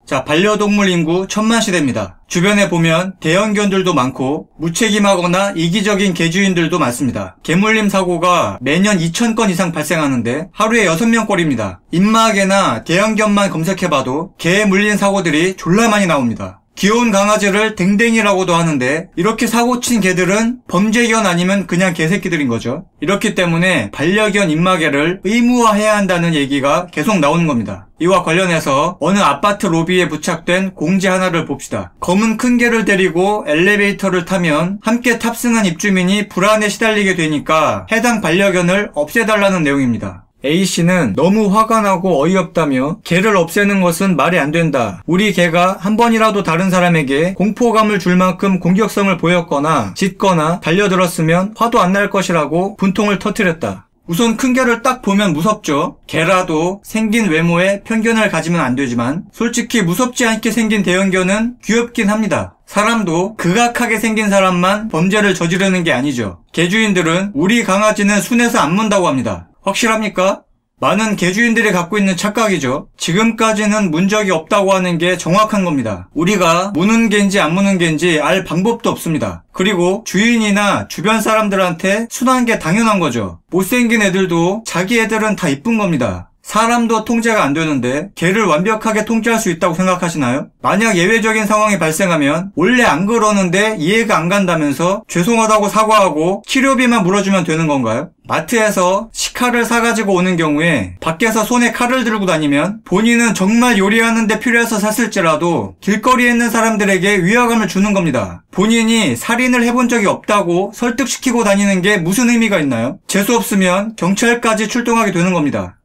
자, 반려동물 인구 1000만 시대입니다. 주변에 보면 대형견들도 많고 무책임하거나 이기적인 개주인들도 많습니다. 개물림 사고가 매년 2000건 이상 발생하는데 하루에 6명꼴입니다. 입마개나 대형견만 검색해봐도 개 물린 사고들이 졸라 많이 나옵니다. 귀여운 강아지를 댕댕이라고도 하는데 이렇게 사고친 개들은 범죄견 아니면 그냥 개새끼들인 거죠. 이렇기 때문에 반려견 입마개를 의무화해야 한다는 얘기가 계속 나오는 겁니다. 이와 관련해서 어느 아파트 로비에 부착된 공지 하나를 봅시다. 검은 큰 개를 데리고 엘리베이터를 타면 함께 탑승한 입주민이 불안에 시달리게 되니까 해당 반려견을 없애달라는 내용입니다. A씨는 너무 화가 나고 어이없다며 개를 없애는 것은 말이 안 된다. 우리 개가 한 번이라도 다른 사람에게 공포감을 줄 만큼 공격성을 보였거나 짖거나 달려들었으면 화도 안 날 것이라고 분통을 터뜨렸다. 우선 큰 개를 딱 보면 무섭죠. 개라도 생긴 외모에 편견을 가지면 안 되지만 솔직히 무섭지 않게 생긴 대형견은 귀엽긴 합니다. 사람도 극악하게 생긴 사람만 범죄를 저지르는 게 아니죠. 개주인들은 우리 강아지는 순해서 안 문다고 합니다. 확실합니까? 많은 개주인들이 갖고 있는 착각이죠. 지금까지는 문 적이 없다고 하는 게 정확한 겁니다. 우리가 무는 개인지 안 무는 개인지 알 방법도 없습니다. 그리고 주인이나 주변 사람들한테 순한 게 당연한 거죠. 못생긴 애들도 자기 애들은 다 이쁜 겁니다. 사람도 통제가 안 되는데 개를 완벽하게 통제할 수 있다고 생각하시나요? 만약 예외적인 상황이 발생하면 원래 안 그러는데 이해가 안 간다면서 죄송하다고 사과하고 치료비만 물어주면 되는 건가요? 마트에서 식칼을 사가지고 오는 경우에 밖에서 손에 칼을 들고 다니면 본인은 정말 요리하는 데 필요해서 샀을지라도 길거리에 있는 사람들에게 위화감을 주는 겁니다. 본인이 살인을 해본 적이 없다고 설득시키고 다니는 게 무슨 의미가 있나요? 재수 없으면 경찰까지 출동하게 되는 겁니다.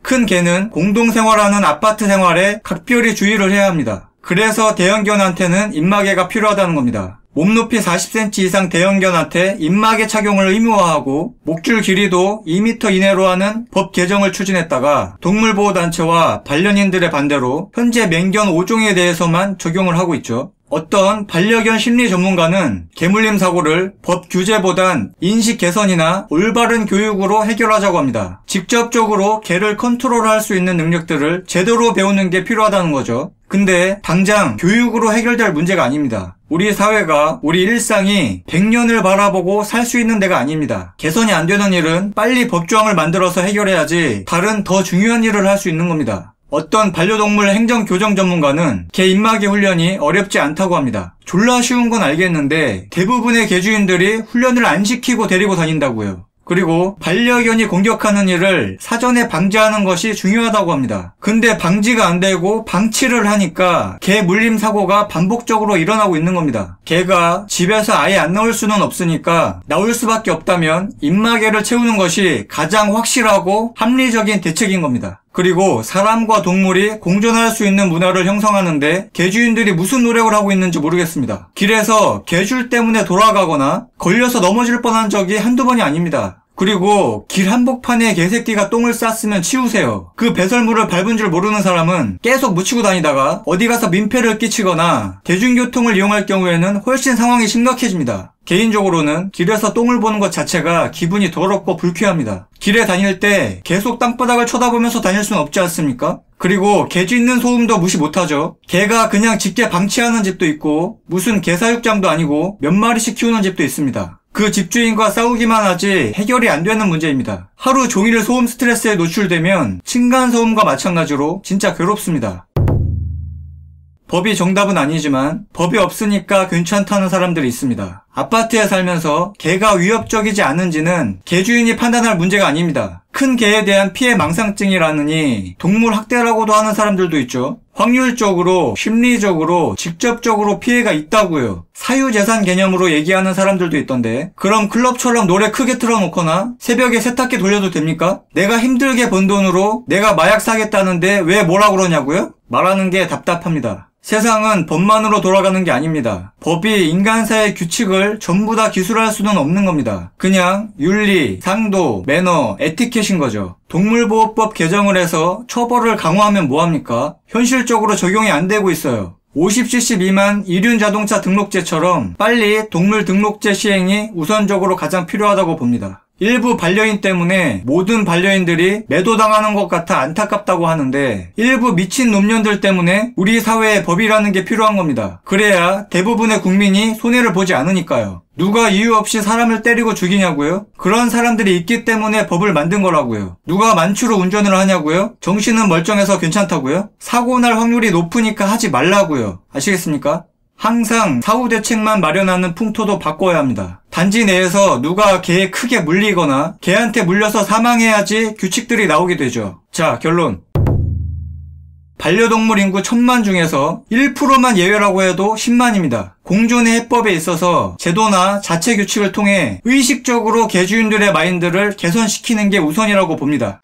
큰 개는 공동생활하는 아파트 생활에 각별히 주의를 해야 합니다. 그래서 대형견한테는 입마개가 필요하다는 겁니다. 몸높이 40cm 이상 대형견한테 입마개 착용을 의무화하고 목줄 길이도 2m 이내로 하는 법 개정을 추진했다가 동물보호단체와 반려인들의 반대로 현재 맹견 5종에 대해서만 적용을 하고 있죠. 어떤 반려견 심리 전문가는 개물림 사고를 법 규제보단 인식 개선이나 올바른 교육으로 해결하자고 합니다. 직접적으로 개를 컨트롤할 수 있는 능력들을 제대로 배우는 게 필요하다는 거죠. 근데 당장 교육으로 해결될 문제가 아닙니다. 우리 사회가, 우리 일상이 100년을 바라보고 살 수 있는 데가 아닙니다. 개선이 안 되는 일은 빨리 법조항을 만들어서 해결해야지 다른 더 중요한 일을 할 수 있는 겁니다. 어떤 반려동물 행정교정 전문가는 개 입마개 훈련이 어렵지 않다고 합니다. 졸라 쉬운 건 알겠는데 대부분의 개주인들이 훈련을 안 시키고 데리고 다닌다고요. 그리고 반려견이 공격하는 일을 사전에 방지하는 것이 중요하다고 합니다. 근데 방지가 안 되고 방치를 하니까 개 물림 사고가 반복적으로 일어나고 있는 겁니다. 개가 집에서 아예 안 나올 수는 없으니까 나올 수밖에 없다면 입마개를 채우는 것이 가장 확실하고 합리적인 대책인 겁니다. 그리고 사람과 동물이 공존할 수 있는 문화를 형성하는데 개주인들이 무슨 노력을 하고 있는지 모르겠습니다. 길에서 개줄 때문에 돌아가거나 걸려서 넘어질 뻔한 적이 한두 번이 아닙니다. 그리고 길 한복판에 개새끼가 똥을 쌌으면 치우세요. 그 배설물을 밟은 줄 모르는 사람은 계속 묻히고 다니다가 어디 가서 민폐를 끼치거나 대중교통을 이용할 경우에는 훨씬 상황이 심각해집니다. 개인적으로는 길에서 똥을 보는 것 자체가 기분이 더럽고 불쾌합니다. 길에 다닐 때 계속 땅바닥을 쳐다보면서 다닐 수는 없지 않습니까? 그리고 개 짖는 소음도 무시 못하죠. 개가 그냥 짖게 방치하는 집도 있고 무슨 개사육장도 아니고 몇 마리씩 키우는 집도 있습니다. 그 집주인과 싸우기만 하지 해결이 안 되는 문제입니다. 하루 종일 소음 스트레스에 노출되면 층간소음과 마찬가지로 진짜 괴롭습니다. 법이 정답은 아니지만 법이 없으니까 괜찮다는 사람들이 있습니다. 아파트에 살면서 개가 위협적이지 않은지는 개주인이 판단할 문제가 아닙니다. 큰 개에 대한 피해 망상증이라느니 동물 학대라고도 하는 사람들도 있죠. 확률적으로, 심리적으로, 직접적으로 피해가 있다고요. 사유재산 개념으로 얘기하는 사람들도 있던데 그럼 클럽처럼 노래 크게 틀어놓거나 새벽에 세탁기 돌려도 됩니까? 내가 힘들게 번 돈으로 내가 마약 사겠다는데 왜 뭐라 그러냐고요? 말하는 게 답답합니다. 세상은 법만으로 돌아가는 게 아닙니다. 법이 인간사의 규칙을 전부 다 기술할 수는 없는 겁니다. 그냥 윤리, 상도, 매너, 에티켓인 거죠. 동물보호법 개정을 해서 처벌을 강화하면 뭐합니까? 현실적으로 적용이 안 되고 있어요. 50cc 미만 이륜자동차 등록제처럼 빨리 동물 등록제 시행이 우선적으로 가장 필요하다고 봅니다. 일부 반려인 때문에 모든 반려인들이 매도당하는 것 같아 안타깝다고 하는데 일부 미친 놈년들 때문에 우리 사회에 법이라는 게 필요한 겁니다. 그래야 대부분의 국민이 손해를 보지 않으니까요. 누가 이유 없이 사람을 때리고 죽이냐고요? 그런 사람들이 있기 때문에 법을 만든 거라고요. 누가 만추로 운전을 하냐고요? 정신은 멀쩡해서 괜찮다고요? 사고 날 확률이 높으니까 하지 말라고요. 아시겠습니까? 항상 사후 대책만 마련하는 풍토도 바꿔야 합니다. 단지 내에서 누가 개에 크게 물리거나 개한테 물려서 사망해야지 규칙들이 나오게 되죠. 자, 결론. 반려동물 인구 1000만 중에서 1%만 예외라고 해도 10만입니다. 공존의 해법에 있어서 제도나 자체 규칙을 통해 의식적으로 개주인들의 마인드를 개선시키는 게 우선이라고 봅니다.